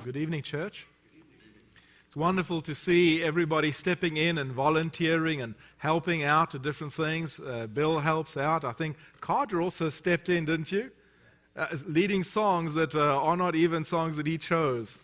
Good evening, church. It's wonderful to see everybody stepping in and volunteering and helping out to different things. Bill helps out. I think Carter also stepped in, didn't you? Leading songs that are not even songs that he chose.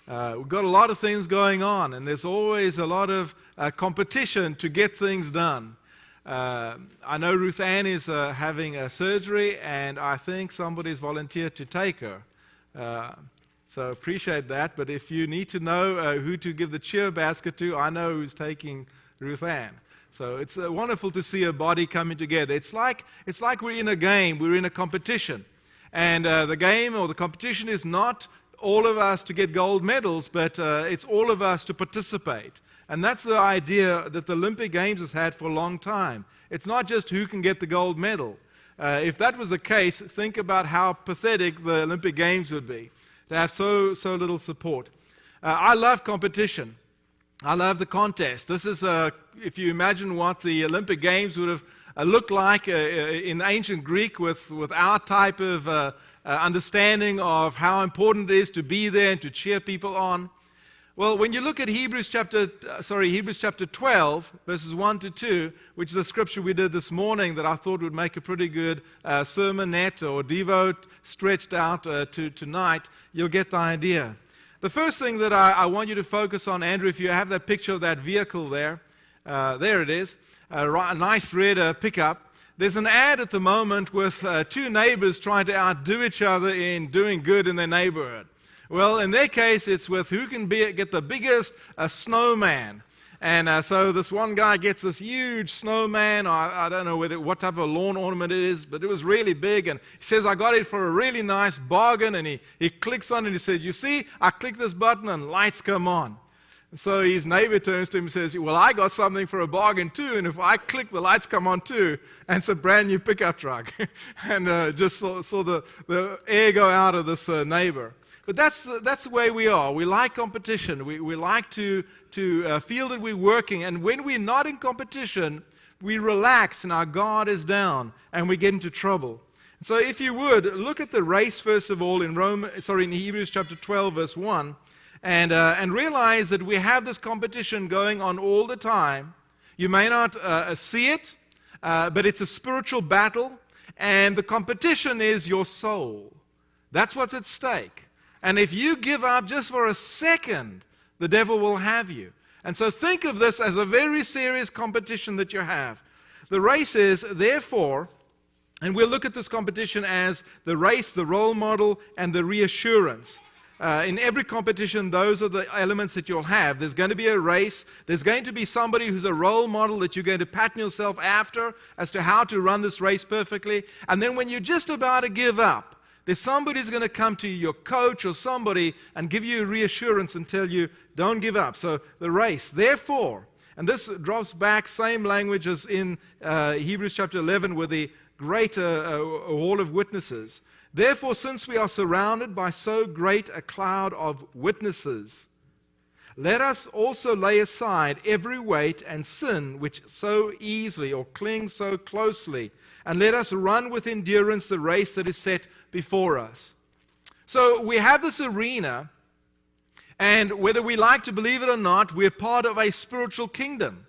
We've got a lot of things going on, and there's always a lot of competition to get things done. I know Ruth Ann is having a surgery, and I think somebody's volunteered to take her. So appreciate that, but if you need to know who to give the cheer basket to, I know who's taking Ruth Ann. So it's wonderful to see a body coming together. It's like we're in a game, we're in a competition. And the game or the competition is not all of us to get gold medals, but it's all of us to participate. And that's the idea that the Olympic Games has had for a long time. It's not just who can get the gold medal. If that was the case, think about how pathetic the Olympic Games would be, to have so little support. I love competition. I love the contest. This is, if you imagine what the Olympic Games would have looked like in ancient Greek with our type of understanding of how important it is to be there and to cheer people on. Well, when you look at Hebrews chapter 12, verses 1 to 2, which is a scripture we did this morning that I thought would make a pretty good sermonette or devo stretched out to tonight, you'll get the idea. The first thing that I want you to focus on, Andrew, if you have that picture of that vehicle there it is, a nice red pickup. There's an ad at the moment with two neighbors trying to outdo each other in doing good in their neighborhood. Well, in their case, it's with who can get the biggest snowman. And so this one guy gets this huge snowman. I don't know what type of lawn ornament it is, but it was really big. And he says, I got it for a really nice bargain. And he clicks on it and he says, you see, I click this button and lights come on. And so his neighbor turns to him and says, well, I got something for a bargain too. And if I click, the lights come on too. And it's a brand new pickup truck. And just saw the air go out of this neighbor. But that's the way we are. We like competition. We like to feel that we're working. And when we're not in competition, we relax and our guard is down and we get into trouble. So if you would, look at the race first of all in Hebrews chapter 12, verse 1, and realize that we have this competition going on all the time. You may not see it, but it's a spiritual battle, and the competition is your soul. That's what's at stake. And if you give up just for a second, the devil will have you. And so think of this as a very serious competition that you have. The race is, therefore, and we'll look at this competition as the race, the role model, and the reassurance. In every competition, those are the elements that you'll have. There's going to be a race. There's going to be somebody who's a role model that you're going to pattern yourself after as to how to run this race perfectly. And then when you're just about to give up, there's somebody who's going to come to you, your coach or somebody, and give you reassurance and tell you, don't give up. So the race, therefore, and this drops back, same language as in Hebrews chapter 11 with the great hall of witnesses. Therefore, since we are surrounded by so great a cloud of witnesses, let us also lay aside every weight and sin which so easily or clings so closely, and let us run with endurance the race that is set before us. So we have this arena, and whether we like to believe it or not, we're part of a spiritual kingdom.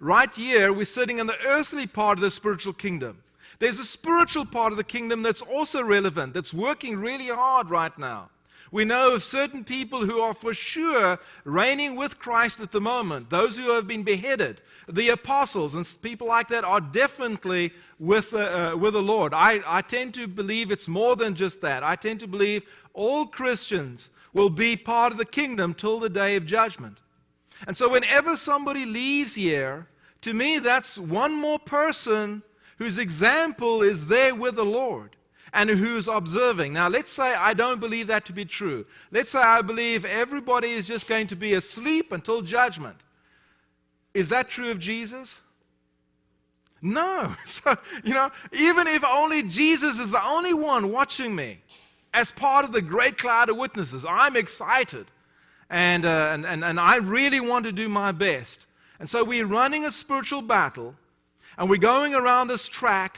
Right here, we're sitting in the earthly part of the spiritual kingdom. There's a spiritual part of the kingdom that's also relevant, that's working really hard right now. We know of certain people who are for sure reigning with Christ at the moment, those who have been beheaded. The apostles and people like that are definitely with the Lord. I tend to believe it's more than just that. I tend to believe all Christians will be part of the kingdom till the day of judgment. And so whenever somebody leaves here, to me that's one more person whose example is there with the Lord. And who's observing. Now, let's say I don't believe that to be true. Let's say I believe everybody is just going to be asleep until judgment. Is that true of Jesus? No. So, even if only Jesus is the only one watching me as part of the great cloud of witnesses, I'm excited. And I really want to do my best. And so we're running a spiritual battle, and we're going around this track,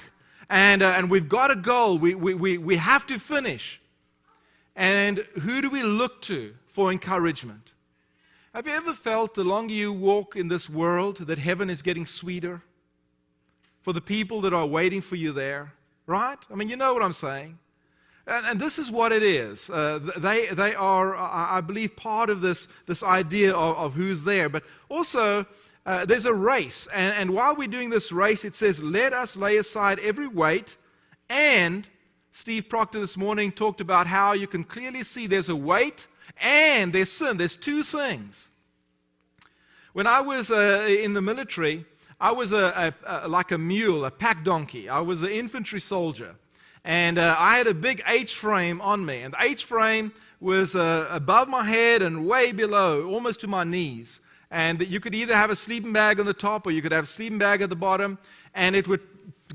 and we've got a goal. We have to finish. And who do we look to for encouragement? Have you ever felt the longer you walk in this world that heaven is getting sweeter for the people that are waiting for you there? Right? I mean, you know what I'm saying. And this is what it is. They are, I believe, part of this idea of who's there. But also, there's a race. And while we're doing this race, it says, let us lay aside every weight. And Steve Proctor this morning talked about how you can clearly see there's a weight and there's sin. There's two things. When I was in the military, I was like a mule, a pack donkey. I was an infantry soldier. And I had a big H-frame on me. And the H-frame was above my head and way below, almost to my knees. And you could either have a sleeping bag on the top or you could have a sleeping bag at the bottom. And it would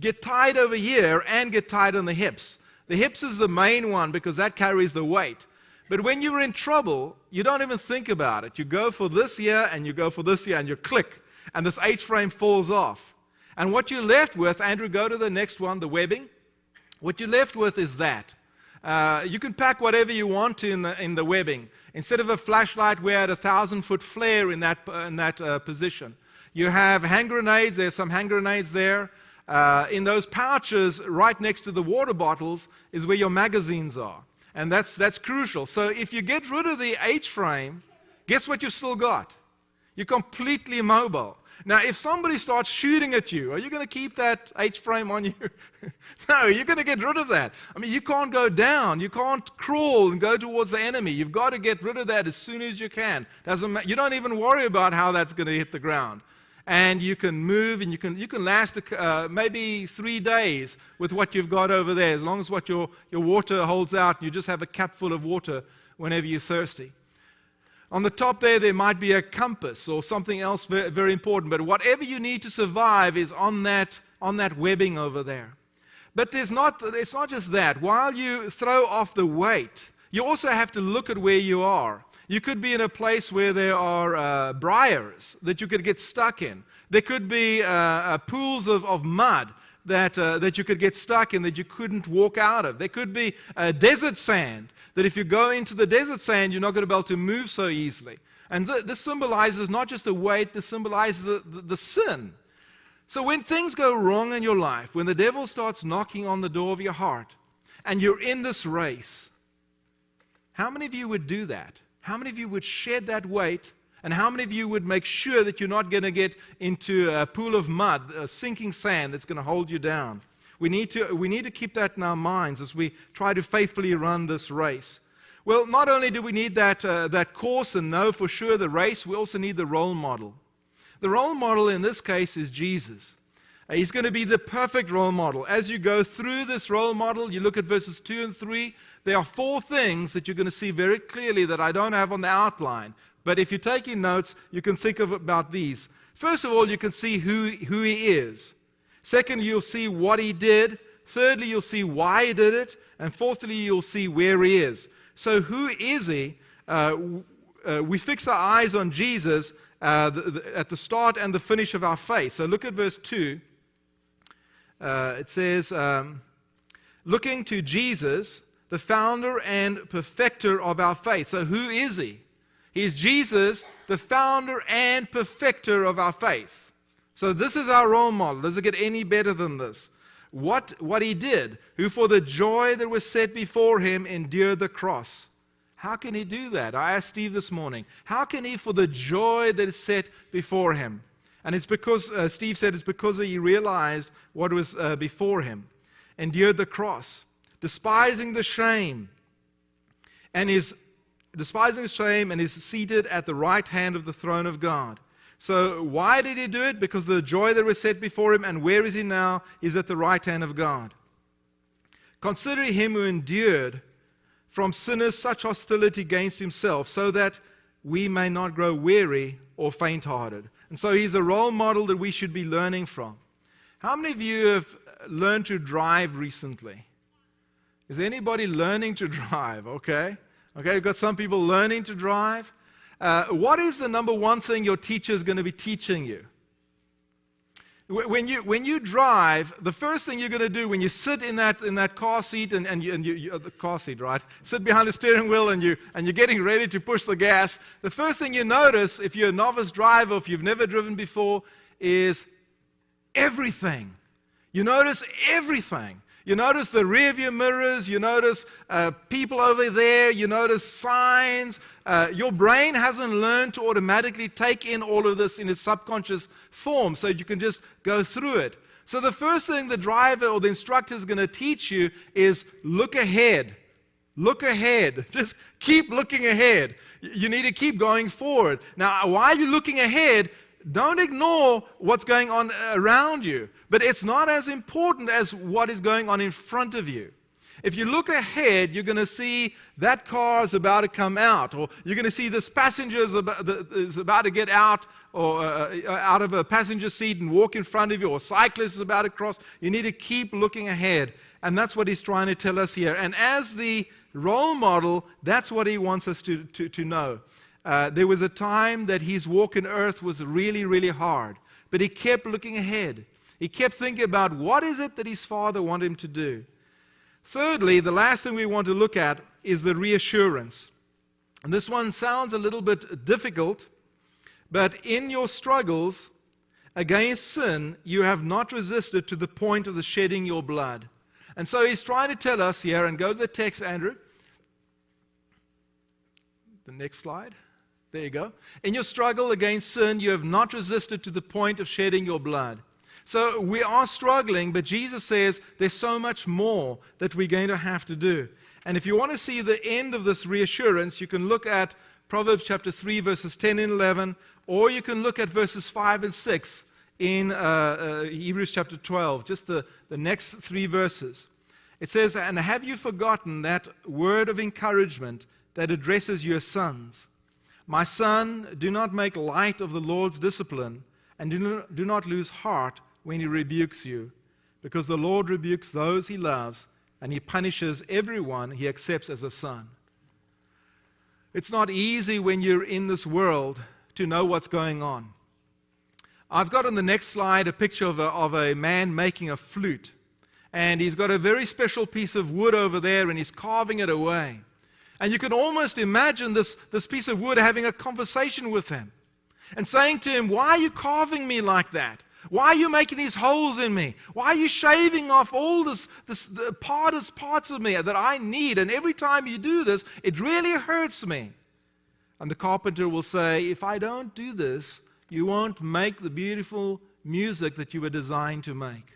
get tied over here and get tied on the hips. The hips is the main one because that carries the weight. But when you're in trouble, you don't even think about it. You go for this here and you go for this here and you click. And this H-frame falls off. And what you're left with, Andrew, go to the next one, the webbing. What you're left with is that. You can pack whatever you want in the webbing. Instead of a flashlight, we had a 1,000-foot flare in that position. You have hand grenades. There's some hand grenades there. In those pouches right next to the water bottles is where your magazines are. And that's crucial. So if you get rid of the H-frame, guess what you've still got? You're completely mobile. Now, if somebody starts shooting at you, are you going to keep that H-frame on you? No, you're going to get rid of that. I mean, you can't go down. You can't crawl and go towards the enemy. You've got to get rid of that as soon as you can. You don't even worry about how that's going to hit the ground. And you can move, and you can last maybe 3 days with what you've got over there, as long as what your water holds out. You just have a cap full of water whenever you're thirsty. On the top there might be a compass or something else very, very important. But whatever you need to survive is on that webbing over there. But it's not just that. While you throw off the weight, you also have to look at where you are. You could be in a place where there are briars that you could get stuck in. There could be pools of mud that you could get stuck in that you couldn't walk out of. There could be desert sand that if you go into the desert sand, you're not going to be able to move so easily. And this symbolizes not just the weight, this symbolizes the sin. So when things go wrong in your life, when the devil starts knocking on the door of your heart, and you're in this race, how many of you would do that? How many of you would shed that weight? And how many of you would make sure that you're not going to get into a pool of mud, a sinking sand that's going to hold you down? We need to keep that in our minds as we try to faithfully run this race. Well, not only do we need that course and know for sure the race, we also need the role model. The role model in this case is Jesus. He's going to be the perfect role model. As you go through this role model, you look at verses 2 and 3, there are 4 things that you're going to see very clearly that I don't have on the outline. But if you're taking notes, you can think about these. First of all, you can see who he is. Second, you'll see what he did. Thirdly, you'll see why he did it. And fourthly, you'll see where he is. So who is he? We fix our eyes on Jesus at the start and the finish of our faith. So look at verse 2. It says, looking to Jesus, the founder and perfecter of our faith. So who is he? He is Jesus, the founder and perfecter of our faith. So this is our role model. Does it get any better than this? What he did, who for the joy that was set before him endured the cross. How can he do that? I asked Steve this morning. How can he for the joy that is set before him? And it's because, Steve said, it's because he realized what was before him. Endured the cross, despising the shame, and is seated at the right hand of the throne of God. So why did he do it? Because the joy that was set before him. And where is he now? He's at the right hand of God. Consider him who endured from sinners such hostility against himself, so that we may not grow weary or faint-hearted. And so he's a role model that we should be learning from. How many of you have learned to drive recently? Is anybody learning to drive? Okay, you've got some people learning to drive. What is the number one thing your teacher is going to be teaching you? When you drive, the first thing you're going to do when you sit in that car seat and you the car seat, right? Sit behind the steering wheel and you're getting ready to push the gas. The first thing you notice, if you're a novice driver, if you've never driven before, is everything. You notice everything. You notice the rear view mirrors, you notice people over there, you notice signs. Your brain hasn't learned to automatically take in all of this in its subconscious form, so you can just go through it. So the first thing the driver or the instructor is going to teach you is look ahead. Look ahead. Just keep looking ahead. You need to keep going forward. Now, while you're looking ahead, don't ignore what's going on around you. But it's not as important as what is going on in front of you. If you look ahead, you're going to see that car is about to come out, or you're going to see this passenger is about to get out, or out of a passenger seat and walk in front of you, or a cyclist is about to cross. You need to keep looking ahead. And that's what he's trying to tell us here. And as the role model, that's what he wants us to know. There was a time that his walk on earth was really, really hard. But he kept looking ahead. He kept thinking about what is it that his Father wanted him to do. Thirdly, the last thing we want to look at is the reassurance. And this one sounds a little bit difficult, but in your struggles against sin, you have not resisted to the point of the shedding your blood. And so he's trying to tell us here, and go to the text, Andrew. The next slide. There you go. In your struggle against sin, you have not resisted to the point of shedding your blood. So we are struggling, but Jesus says there's so much more that we're going to have to do. And if you want to see the end of this reassurance, you can look at Proverbs chapter 3, verses 10 and 11, or you can look at verses 5 and 6 in Hebrews chapter 12, just the next 3 verses. It says, "And have you forgotten that word of encouragement that addresses your sons? My son, do not make light of the Lord's discipline, and do not lose heart when he rebukes you, because the Lord rebukes those he loves, and he punishes everyone he accepts as a son." It's not easy when you're in this world to know what's going on. I've got on the next slide a picture of a man making a flute, and he's got a very special piece of wood over there, and he's carving it away. And you can almost imagine this piece of wood having a conversation with him and saying to him, "Why are you carving me like that? Why are you making these holes in me? Why are you shaving off all the parts of me that I need? And every time you do this, it really hurts me." And the carpenter will say, "If I don't do this, you won't make the beautiful music that you were designed to make."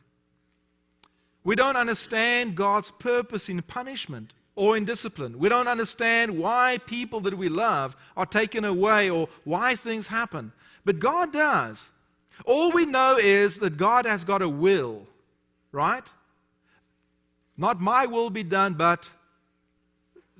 We don't understand God's purpose in punishment or in discipline. We don't understand why people that we love are taken away or why things happen. But God does. All we know is that God has got a will, right? Not my will be done, but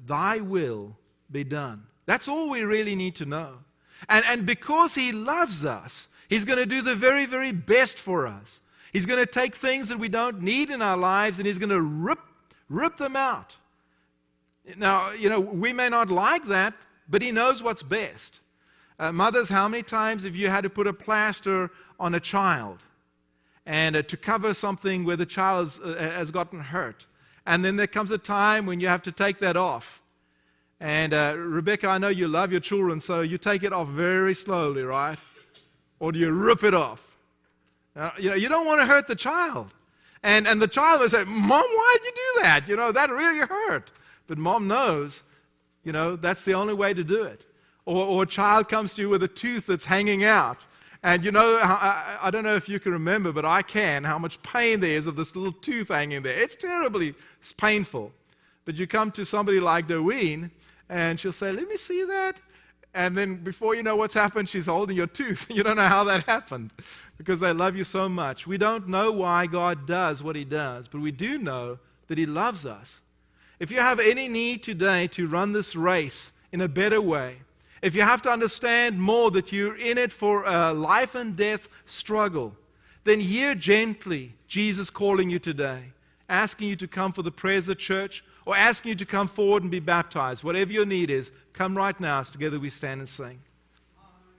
thy will be done. That's all we really need to know. And because he loves us, he's going to do the very, very best for us. He's going to take things that we don't need in our lives and he's going to rip them out. Now, we may not like that, but he knows what's best. Mothers, how many times have you had to put a plaster on a child and to cover something where the child has gotten hurt? And then there comes a time when you have to take that off. And Rebecca, I know you love your children, so you take it off very slowly, right? Or do you rip it off? You don't want to hurt the child. And the child will say, "Mom, why did you do that? That really hurt." But mom knows, that's the only way to do it. Or a child comes to you with a tooth that's hanging out. And I don't know if you can remember, but I can, how much pain there is of this little tooth hanging there. It's terribly painful. But you come to somebody like Guin, and she'll say, "Let me see that." And then before you know what's happened, she's holding your tooth. You don't know how that happened because they love you so much. We don't know why God does what he does, but we do know that he loves us. If you have any need today to run this race in a better way, if you have to understand more that you're in it for a life and death struggle, then hear gently Jesus calling you today, asking you to come for the prayers of the church, or asking you to come forward and be baptized. Whatever your need is, come right now as together we stand and sing.